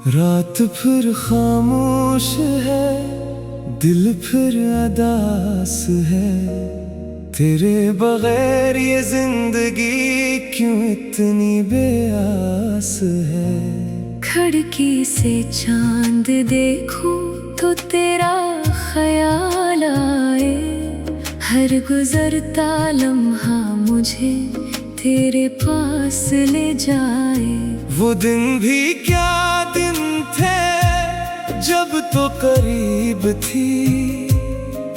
रात फिर खामोश है, दिल फिर अदास है। तेरे बगैर ये जिंदगी क्यों इतनी बेआस है। खिड़की से चांद देखूं तो तेरा ख्याल आए। हर गुजरता लम्हा मुझे तेरे पास ले जाए। वो दिन भी क्या दिन थे जब तो करीब थी।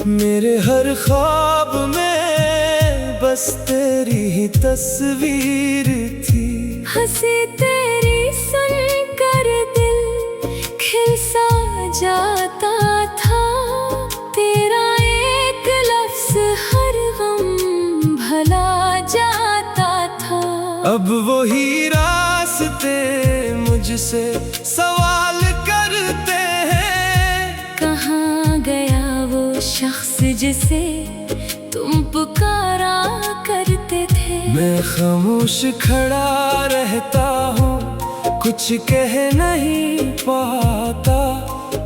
मेरे हर ख्वाब में बस तेरी ही तस्वीर थी। हंसी तेरी सुनकर दिल खिल सा जाता था। तेरा एक लफ्ज हर गम भला जाता था। अब वही रास्ते मुझसे सवाल करते हैं। कहाँ गया वो शख्स जिसे तुम पुकारा करते थे। मैं खामोश खड़ा रहता हूँ, कुछ कह नहीं पाता।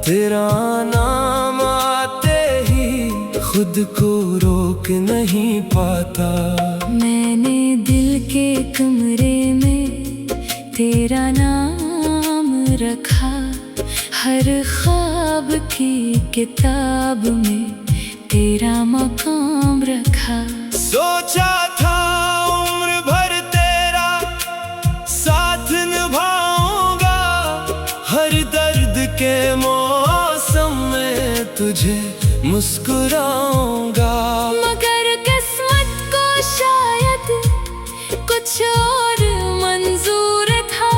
तेरा नाम आते ही खुद को रोक नहीं पाता। मैंने दिल के कमरे में तेरा नाम रखा। हर ख्वाब की किताब में तेरा मकाम रखा। सोचा था उम्र भर तेरा साथ निभाऊंगा। हर दर्द के मौसम में तुझे मुस्कुराऊंगा। मगर किस्मत को शायद कुछ और मंजूर था।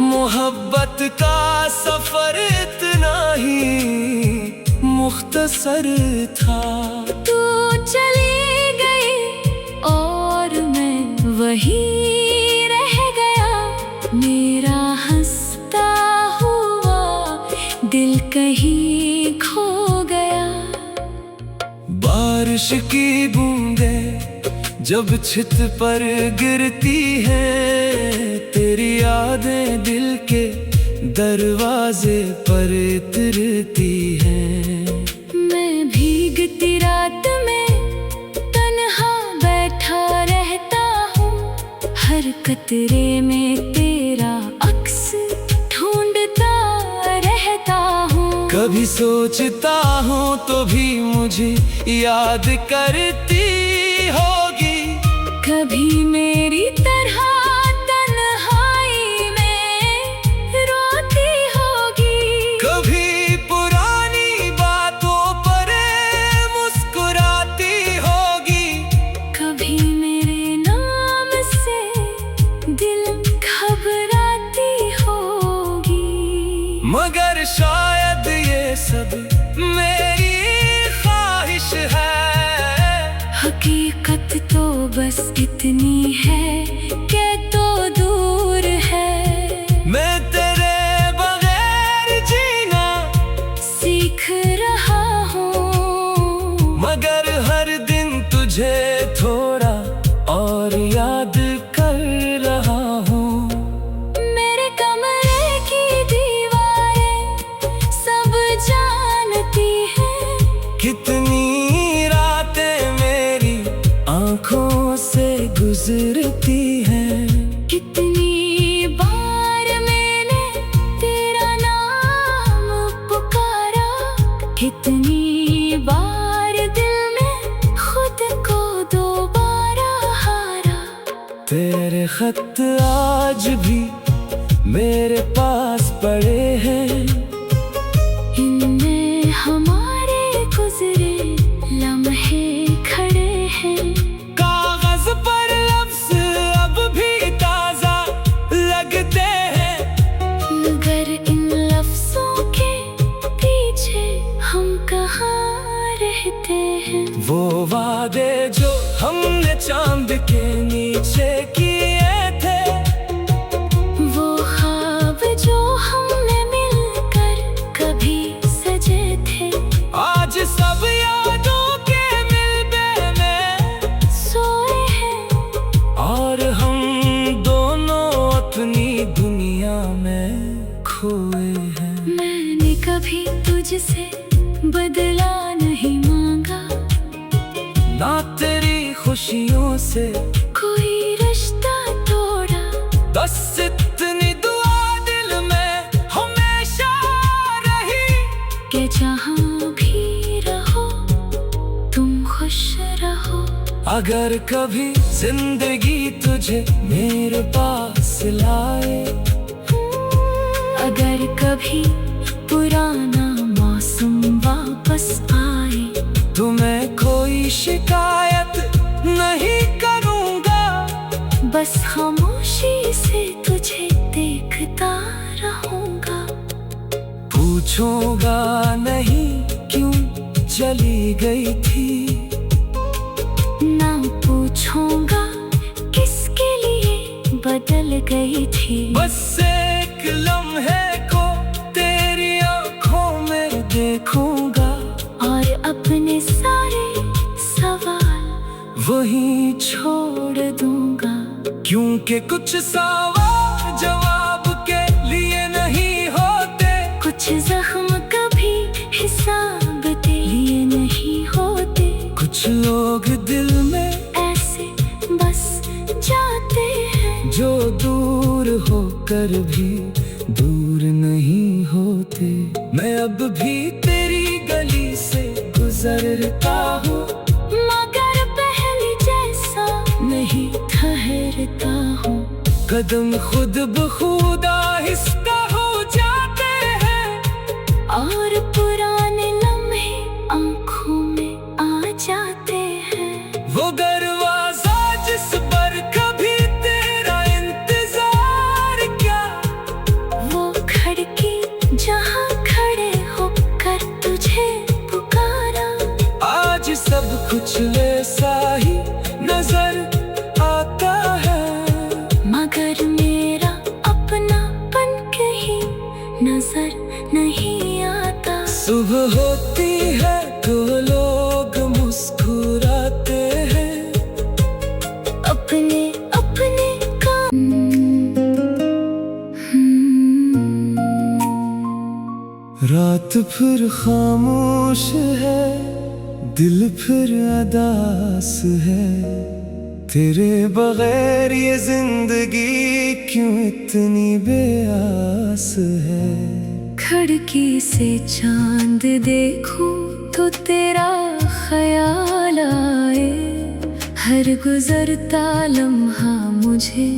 मोहब्बत का सफर इतना ही मुख्तसर था। तू चली गई और मैं वहीं रह गया। मेरा हंसता हुआ दिल कहीं खो गया। बारिश की बूंदें जब छत पर गिरती हैं। तेरी यादें दिल के दरवाजे पर उतरती हैं। मैं भीगती रात में तन्हा बैठा रहता हूँ। हर कतरे में तेरा अक्स ढूंढता रहता हूँ। कभी सोचता हूँ तो भी मुझे याद करती होगी। कभी मेरी तरह तन्हाई में रोती होगी। कभी पुरानी बातों पर मुस्कुराती होगी। कभी मेरे नाम से दिल घबराती होगी। मगर शायद ये सब मेरी ख्वाहिश है। हकीकत तो बस इतनी है कि तो दूर है। मैं तेरे बगैर जीना सीख रहा हूँ। मगर हर दिन तुझे थोड़ा और याद कर रहा हूँ। मेरे कमरे की दीवारें सब जानती हैं। कितनी रातें मेरी आँखों से गुजरती हैं। कितनी बार मैंने तेरा नाम पुकारा। कितनी बार दिल में खुद को दोबारा हारा। तेरे खत आज भी मेरे पास पड़े हैं। इनमें हमारे गुजरे लम्हे खड़े हैं। कागज पर लफ्ज अब भी ताजा लगते हैं। मगर इन लफ्ज वादे जो हमने चांद के नीचे किए थे, वो ख्वाब जो हमने मिलकर कभी सजे थे, आज सब यादों के मिलबे में सोए हैं। और हम दोनों अपनी दुनिया में खोए हैं। मैंने कभी तुझसे बदला नहीं मांगा, ना तेरी खुशियों से कोई रिश्ता तोड़ा। बस इतनी दुआ दिल में हमेशा रही कि जहाँ भी रहो तुम खुश रहो। अगर कभी जिंदगी तुझे मेरे पास लाए, अगर कभी पुराना मौसम वापस आए, तो मैं कोई शिकायत नहीं करूँगा। बस खामोशी से तुझे देखता रहूँगा। पूछूंगा नहीं क्यों चली गई थी, ना पूछूंगा किसके लिए बदल गई थी। बस एक लम्हे को तेरी आँखों में देखूंगा, और अपने सारे सवाल वहीं छोड़ दूंगा। क्योंकि कुछ सवाल जवाब के लिए नहीं होते, कुछ जख्म कभी हिसाब के लिए नहीं होते। कुछ लोग दिल में ऐसे बस जाते हैं, जो दूर होकर भी दूर नहीं होते। मैं अब भी तेरी गली से गुजरता हूँ, मगर पहले जैसा नहीं ठहरता हूँ। कदम खुद ब खुद आहिस्ता हो जाते हैं, और पुराने लम्हे आँखों में आ जाते हैं। वो दरवाजा जिस पर कभी तेरा इंतजार क्या, वो खिड़की जहाँ खड़े होकर तुझे पुकारा। आज सब कुछ वैसा ही नजर आता है, मगर मेरा अपनापन कहीं नजर नहीं आता। सुबह होती है तो लोग मुस्कुराते हैं, अपने अपने काम। रात फिर खामोश है, दिल फिर अदास है। तेरे बगैर ये जिंदगी क्यों इतनी बेआस है। खिड़की से चांद देखूं तो तेरा ख्याल आए, हर गुजरता लम्हा मुझे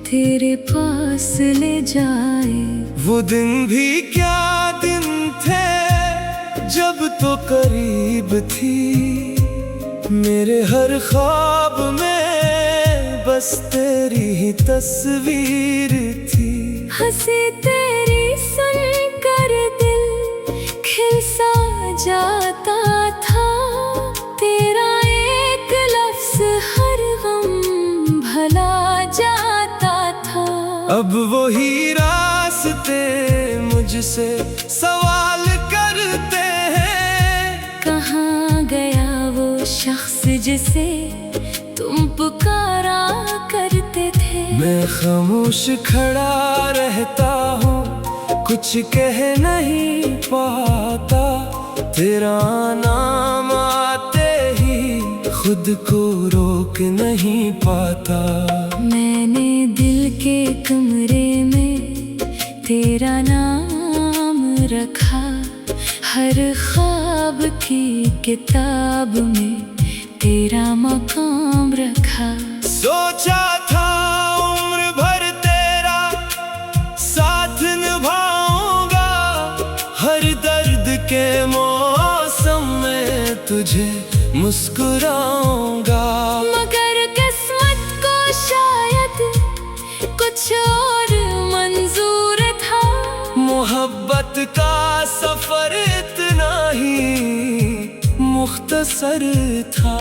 तेरे पास ले जाए। वो दिन भी क्या दिन थे जब तो करीब थी, मेरे हर ख्वाब में बस तेरी ही तस्वीर थी। हंसी तेरी सुनकर दिल खिल सा जाता था, तेरा एक लफ्ज हर गम भला जाता था। अब वही रास्ते मुझसे सवाल करते हैं, कहाँ गया वो शख्स जिसे तुम पुकारा करते थे। मैं खामोश खड़ा रहता हूँ, कुछ कह नहीं पाता। तेरा नाम आते ही खुद को रोक नहीं पाता। मैंने दिल के कमरे में तेरा नाम रखा, हर ख्वाब की किताब में तेरा मकाम रखा। सोचा था उम्र भर तेरा साथ निभाऊंगा, हर दर्द के मौसम में तुझे मुस्कुराऊंगा। मगर किस्मत को शायद कुछ और मंजूर था। मोहब्बत का सफर इतना ही मुख्तसर था।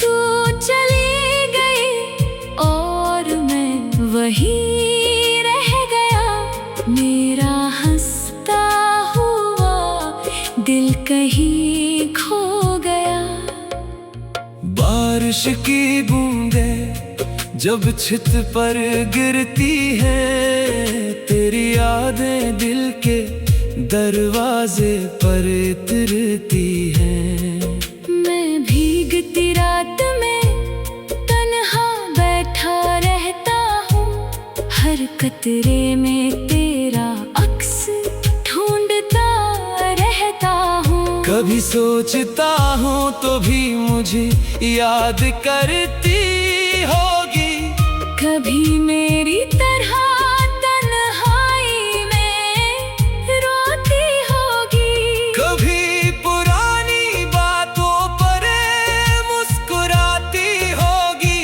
तू चली गई और मैं वही रह गया, मेरा हंसता हुआ दिल कहीं खो गया। बारिश की बूंदें जब छत पर गिरती हैं, तेरी यादें दिल के दरवाजे पर तिरती हैं। मैं भीगती रात में तन्हा बैठा रहता हूँ, हर कतरे में तेरा अक्स ढूंढता रहता हूँ। कभी सोचता हूँ तो भी मुझे याद करती होगी, कभी मेरी तरह तन्हाई में रोती होगी। कभी पुरानी बातों पर मुस्कुराती होगी,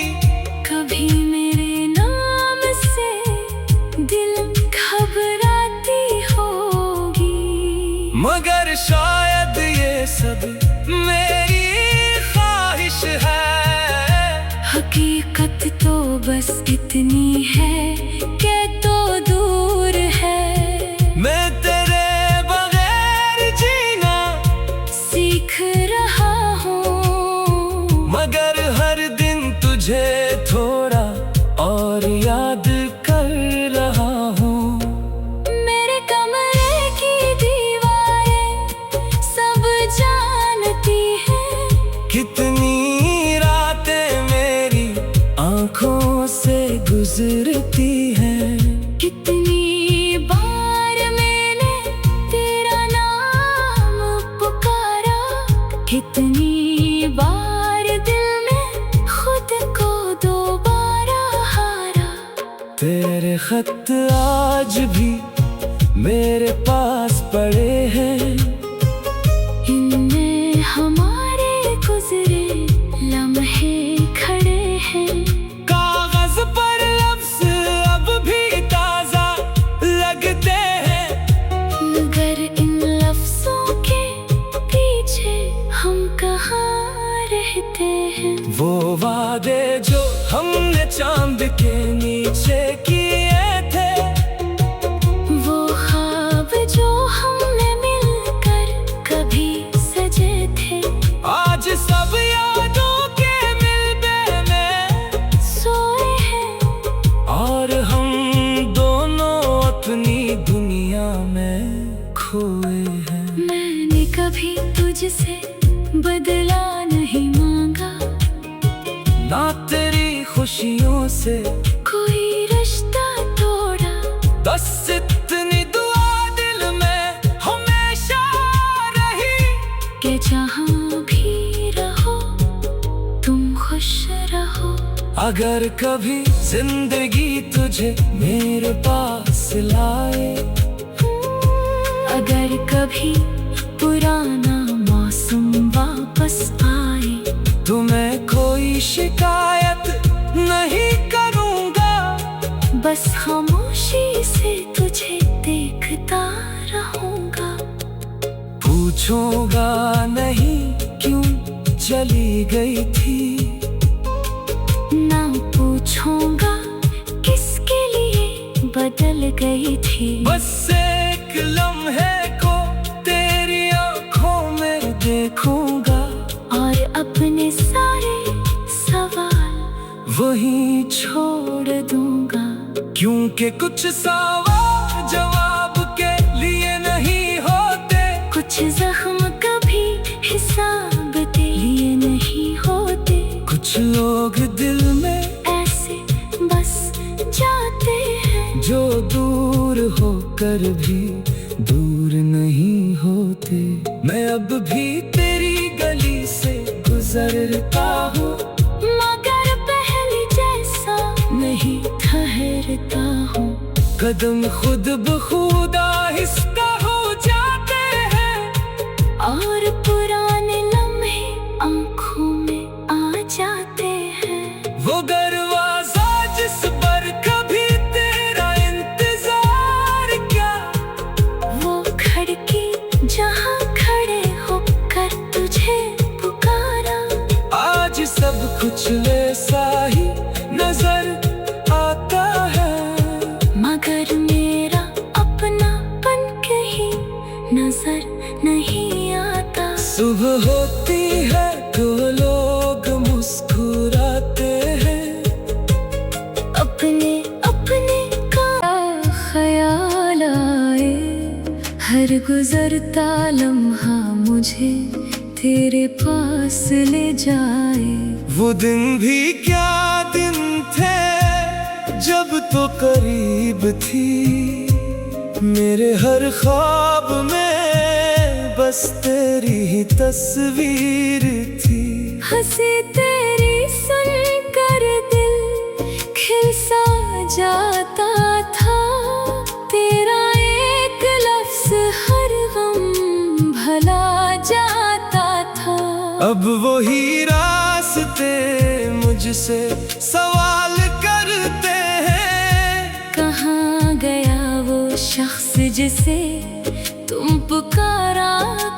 कभी मेरे नाम से दिल घबराती होगी। मगर शायद ये सब मेरी ख्वाहिश है। हकीकत तो बस इतनी है कि तो दूर है। मैं तेरे बगैर जीना सीख रहा हूँ, मगर हर दिन तुझे थोड़ा और याद कर रहा हूँ। मेरे कमरे की दीवारें सब जानती हैं, कितनी रातें मेरी आँखों से गुजरती हैं। कितनी बार मैंने तेरा नाम पुकारा, कितनी बार दिल में खुद को दोबारा हारा। तेरे खत आज भी मेरे पास पड़े हैं, इनमें हमारे गुजरे लम्हे खड़े हैं। कागज पर लफ्ज अब भी ताजा लगते हैं, मगर इन लफ्जों के पीछे हम कहाँ रहते हैं। वो वादे जो हमने चांद के नीचे किए थे, वो ख्वाब जो हमने मिलकर कभी सजे थे, आज सब यादों के मिलबे में सोए हैं। और हम दोनों अपनी दुनिया में खोए हैं। मैंने कभी तुझसे बदला नहीं मांगा, ना तेरी खुशियों से कोई रिश्ता तोड़ा। बस इतनी दुआ दिल में हमेशा रही, कि जहाँ भी रहो तुम खुश रहो। अगर कभी जिंदगी तुझे मेरे पास लाए, अगर कभी पुराना मौसम वापस आए, तो मैं कोई शिकायत नहीं करूँगा। बस खामोशी से तुझे देखता रहूँगा। पूछूंगा नहीं क्यों चली गई थी, ना पूछूंगा किसके लिए बदल गई थी। बस एक लम्हे को तेरी आँखों में देखूंगा, और अपने सारे सवाल वहीं छोड़ दूंगा। क्योंकि कुछ सवाल जवाब के लिए नहीं होते, कुछ जख्म कभी हिसाब के लिए नहीं होते। कुछ लोग दिल में ऐसे बस जाते हैं, जो दूर होकर भी दूर नहीं होते। मैं अब भी तेरी गली से गुजरता हूँ, मगर पहले जैसा नहीं ठहरता हूँ। कदम खुद ब खुद आहिस्ता हो जाते हैं, और पुराने लम्हे आंखों में आ जाते हैं। वो दरवाजा जिस पर कभी तेरा इंतजार क्या, वो खिड़की जहाँ खड़े होकर तुझे हर गुजरता लम्हा मुझे तेरे पास ले जाए। वो दिन भी क्या दिन थे जब तो करीब थी, मेरे हर ख्वाब में बस तेरी ही तस्वीर थी। हंसी तेरी सुनकर दिल खिल सा जाता था, तेरा एक लफ्ज हर गम भला जाता था। अब वही रास्ते मुझसे सवाल करते हैं, कहाँ गया वो शख्स जिसे तुम पुकारा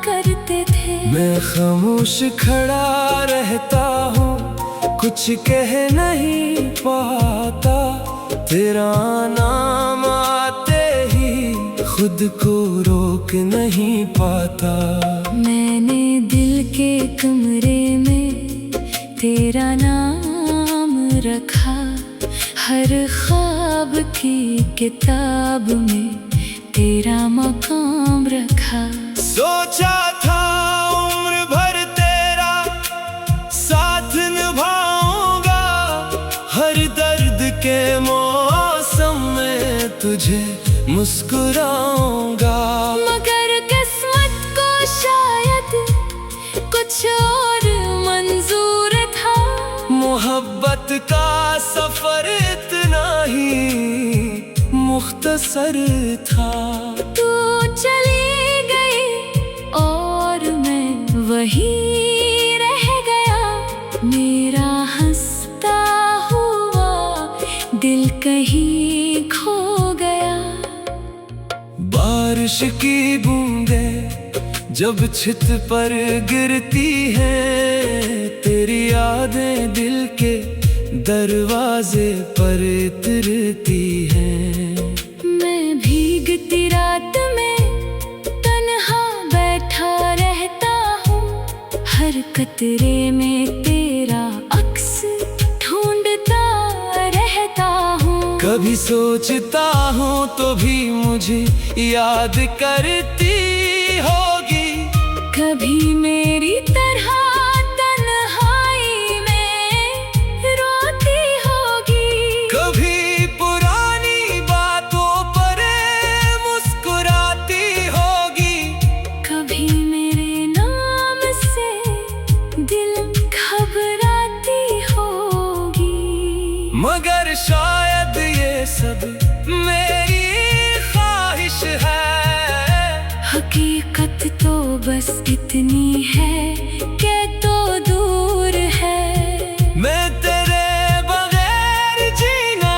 करते थे। मैं खामोश खड़ा रहता हूँ, कुछ कह नहीं पाता, तेरा नाम आते ही खुद को रोक नहीं पाता। मैंने दिल के कमरे में तेरा नाम रखा, हर ख्वाब की किताब में तेरा मकाम रखा। सोचा था उम्र भर तेरा साथ निभाऊंगा, हर दर्द के मौसम में तुझे मुस्कुराऊंगा। मगर किस्मत को शायद कुछ और मंजूर था, मोहब्बत का सफर इतना ही मुख्तसर था। तू चली गई और मैं वहीं रह गया, मेरा हंसता हुआ दिल कहीं खो गया। बारिश की बूंदें जब छित पर गिरती हैं, तेरी यादें दिल के दरवाजे पर उतरती हैं। मैं भीगती रात में तन्हा बैठा रहता हूँ, हर कतरे में तेरा अक्स ढूंढता रहता हूँ। कभी सोचता हूँ तो भी मुझे याद करती होगी, कभी मेरी तरह तन्हाई में रोती होगी। कभी पुरानी बातों पर मुस्कुराती होगी, कभी मेरे नाम से दिल घबराती होगी। मगर शायद ये सब मेरी ख्वाहिश है, हकीकत तो बस इतनी है कि तो दूर है। मैं तेरे बगैर जीना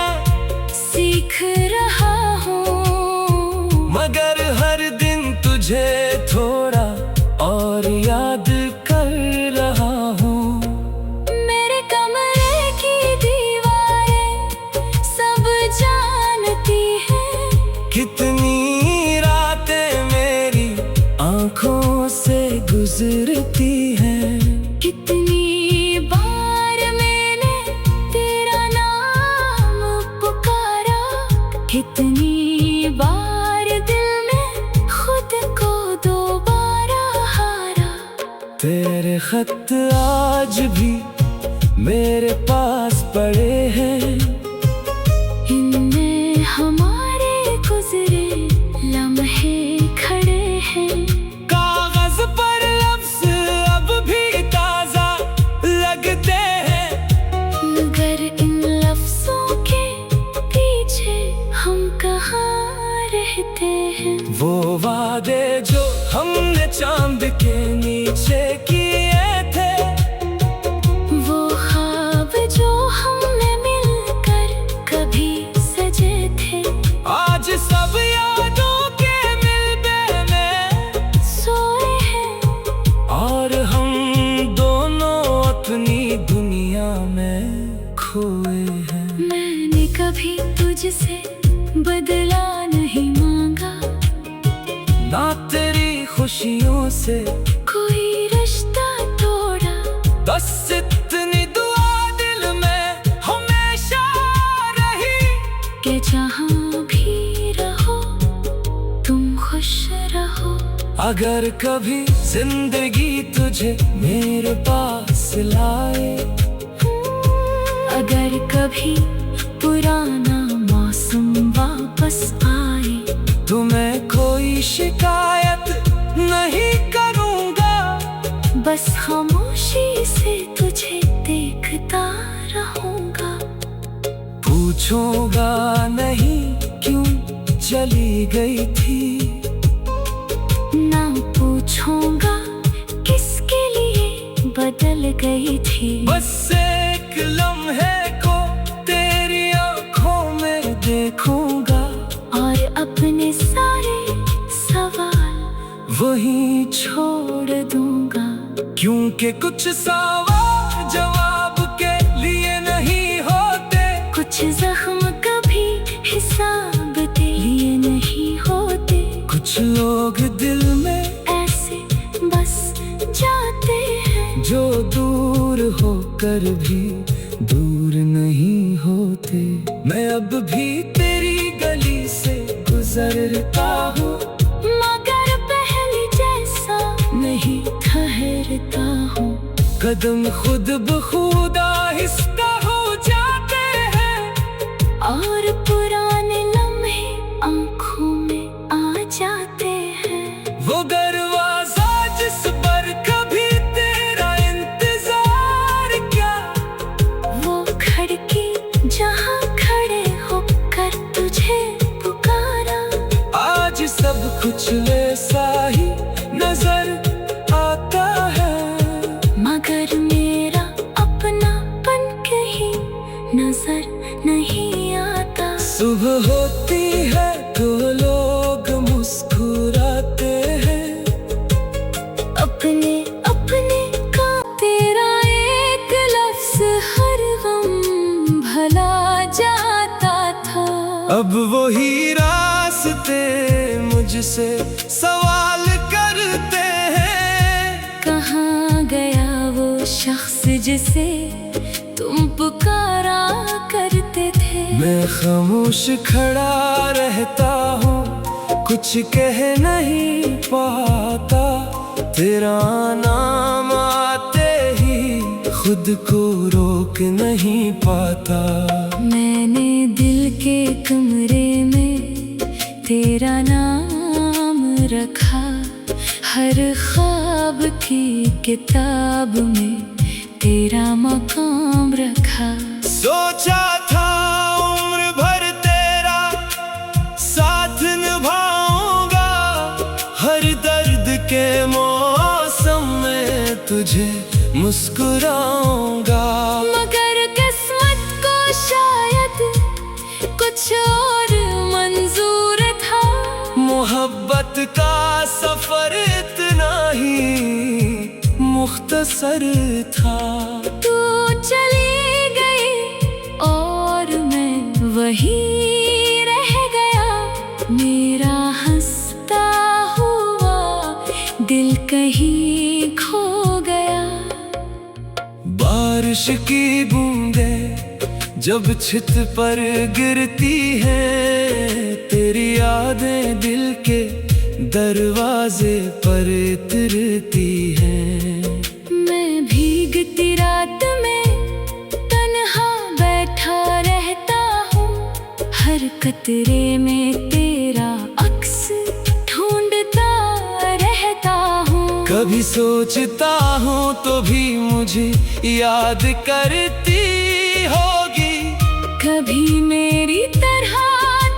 सीख रहा हूँ, मगर हर दिन तुझे थोड़ा और याद कर रहा हूँ। मेरे कमरे की दीवारें सब जानती हैं, कितनी रातें मेरी आंखों से गुजरती हैं। कितनी बार मैंने तेरा नाम पुकारा, कितनी बार दिल में खुद को दोबारा हारा। तेरे खत आज भी मेरे पास पड़े हैं, इनमें हमारे गुजरे लम्हे खड़े हैं। कागज पर लफ्ज अब भी ताजा लगते हैं, मगर इन लफ्जों के पीछे हम कहाँ रहते हैं। वो वादे जो हमने चांद के नीचे किए थे, वो ख्वाब जो हमने मिलकर कभी सजे थे, आज सब यादों के मिलबे में सोए हैं। और हम दोनों अपनी दुनिया में खोए हैं। मैंने कभी तुझसे बदला नहीं मांगा, ना तेरी खुशियों से कोई रिश्ता तोड़ा। बस इतनी दुआ दिल में हमेशा रही, कि जहाँ भी रहो तुम खुद खुश रहो। अगर कभी जिंदगी तुझे मेरे पास लाए, अगर कभी पुराना मौसम वापस आए, तो मैं कोई शिकायत नहीं करूँगा। बस खामोशी से तुझे देखता रहूँगा। पूछूंगा नहीं क्यों चली गई थी, ना पूछूंगा किसके लिए बदल गई थी। बस एक लम्हे को तेरी आँखों में देखूंगा, और अपने सारे सवाल वहीं छोड़ दूंगा। क्योंकि कुछ सवाल जवाब के लिए नहीं होते, कुछ जख्म कभी हिसाब के लिए नहीं होते। कुछ लोग दिल में ऐसे बस जाते हैं, जो दूर होकर भी दूर नहीं होते। मैं अब भी तेरी गली से गुजरता हूँ, मगर पहले जैसा नहीं ठहरता हूँ। कदम खुद ब खुद आहिस्ता हो जाते हैं, और पुराने लम्हे आंखों में आ जाते हैं। वो दरवाजा जिस पर कभी तेरा इंतजार क्या, वो खिड़की जहाँ खड़े होकर तुझे पुकारा, आज सब कुछ वैसा ही नजर आता है। मगर मेरा अपनापन कहीं नजर नहीं आता। सुबह होती है तो लोग मुस्कुराते हैं, अपने अपने का तेरा एक लफ्ज हर गम भला जाता था। अब वही रास्ते मुझसे सवाल करते हैं। कहाँ गया वो शख्स जिसे तुम पुकारा करते थे। मैं खामोश खड़ा रहता हूँ, कुछ कह नहीं पाता। तेरा नाम आते ही खुद को रोक नहीं पाता। मैंने दिल के कमरे में तेरा नाम रखा, हर ख्वाब की किताब में तेरा मकाम रखा। सोचा था उम्र भर तेरा साथ निभाऊंगा, हर दर्द के मौसम में तुझे मुस्कुराऊंगा। मगर किस्मत को शायद कुछ और मंजूर था। मोहब्बत का सफर इतना ही मुख्तसर था। तू चली गई और मैं वहीं रह गया। मेरा हंसता हुआ दिल कहीं खो गया। बारिश की बूंदें जब छत पर गिरती हैं, तेरी यादें दिल के दरवाजे पर उतरती हैं। मैं भीगती रात में तन्हा बैठा रहता हूँ, हर कतरे में तेरा अक्स ढूंढता रहता हूँ। कभी सोचता हूँ तो भी मुझे याद करती होगी, कभी मेरी तरह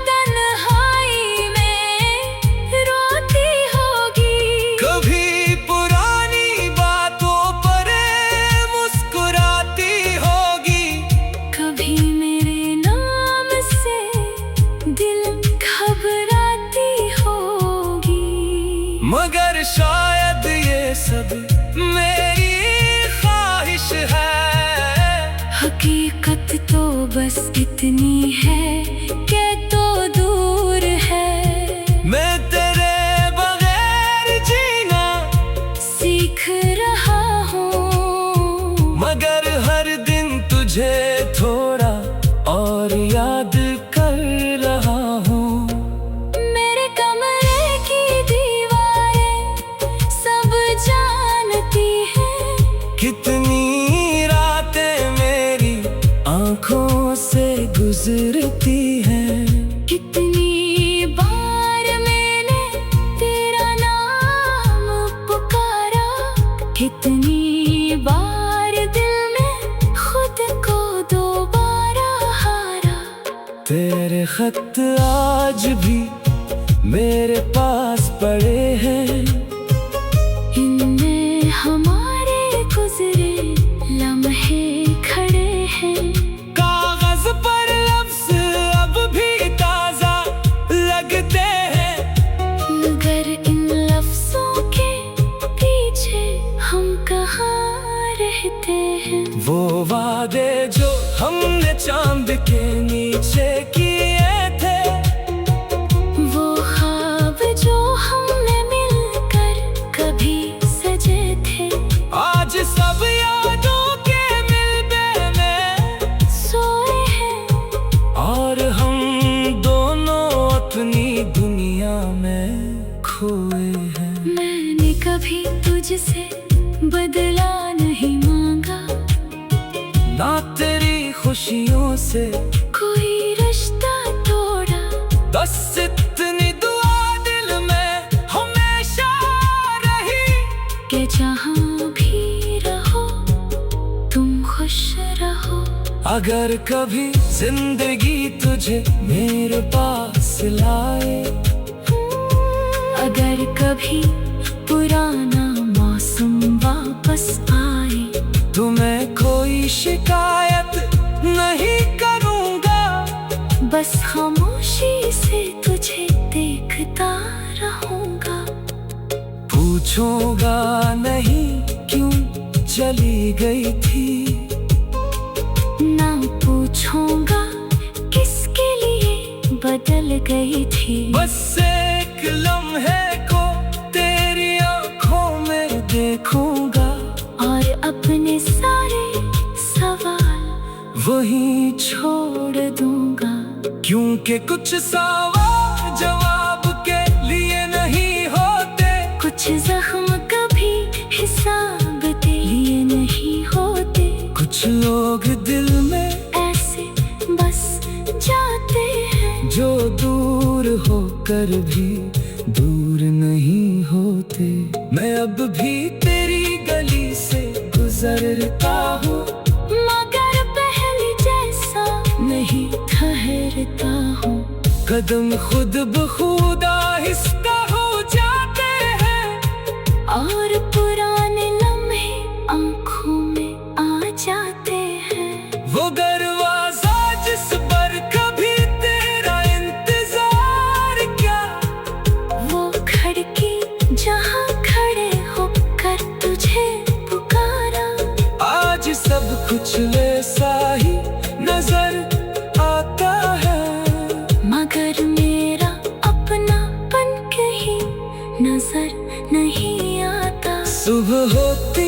तन्हाई में रोती होगी। कभी पुरानी बातों पर मुस्कुराती होगी। कभी मेरे नाम से दिल घबराती होगी। मगर शायद ये सब मेरी ख्वाहिश है। हकीकत तो बस इतनी है कि तो दूर है। मैं तेरे बगैर जीना सीख रहा हूँ, मगर हर दिन तुझे थोड़ा और याद कर रहा हूँ। मेरे कमरे की खत आज भी मेरे पास पड़े हैं। इनमें हमारे गुजरे लम्हे खड़े हैं। कागज पर लफ्ज अब भी ताजा लगते हैं। मगर इन लफ्जों के पीछे हम कहाँ रहते हैं। वो वादे जो हमने चांद के नीचे किए थे, वो ख्वाब जो हमने मिलकर कभी सजे थे, आज सब यादों के मिलबे में सोए हैं। और हम दोनों अपनी दुनिया में खोए हैं। मैंने कभी तुझसे बदला नहीं मांगा, ना तेरी खुशियों से कोई रिश्ता तोड़ा। बस इतनी दुआ दिल में हमेशा रही कि जहाँ भी रहो तुम खुश रहो। अगर कभी जिंदगी तुझे मेरे पास लाए, अगर कभी पुराना मौसम वापस आए, तो मैं कोई शिकायत नहीं करूँगा। बस खामोशी से तुझे देखता रहूँगा। पूछूंगा नहीं क्यों चली गई थी, ना पूछूंगा किसके लिए बदल गई थी। बस एक लम्हे को तेरी आंखों में देखूंगा, और अपने सारे सवाल वहीं छोड़ दूंगा। क्योंकि कुछ सवाल जवाब के लिए नहीं होते, कुछ जख्म कभी हिसाब के लिए नहीं होते। कुछ लोग दिल में ऐसे बस जाते हैं जो दूर होकर भी दूर नहीं होते। मैं अब भी तेरी गली से गुजरता हूँ, मगर पहले जैसा नहीं ठहरता हूँ। कदम खुद ब खुद आहिस्ता हो जाते हैं, और पुराने लम्हे आंखों में आ जाते हैं। वो दरवाजा जिस पर कभी तेरा इंतजार क्या, वो खिड़की जहाँ खड़े होकर तुझे पुकारा, आज सब कुछ वैसा ही नजर आता है। मगर मेरा अपनापन कहीं नजर नहीं आता। सुबह होती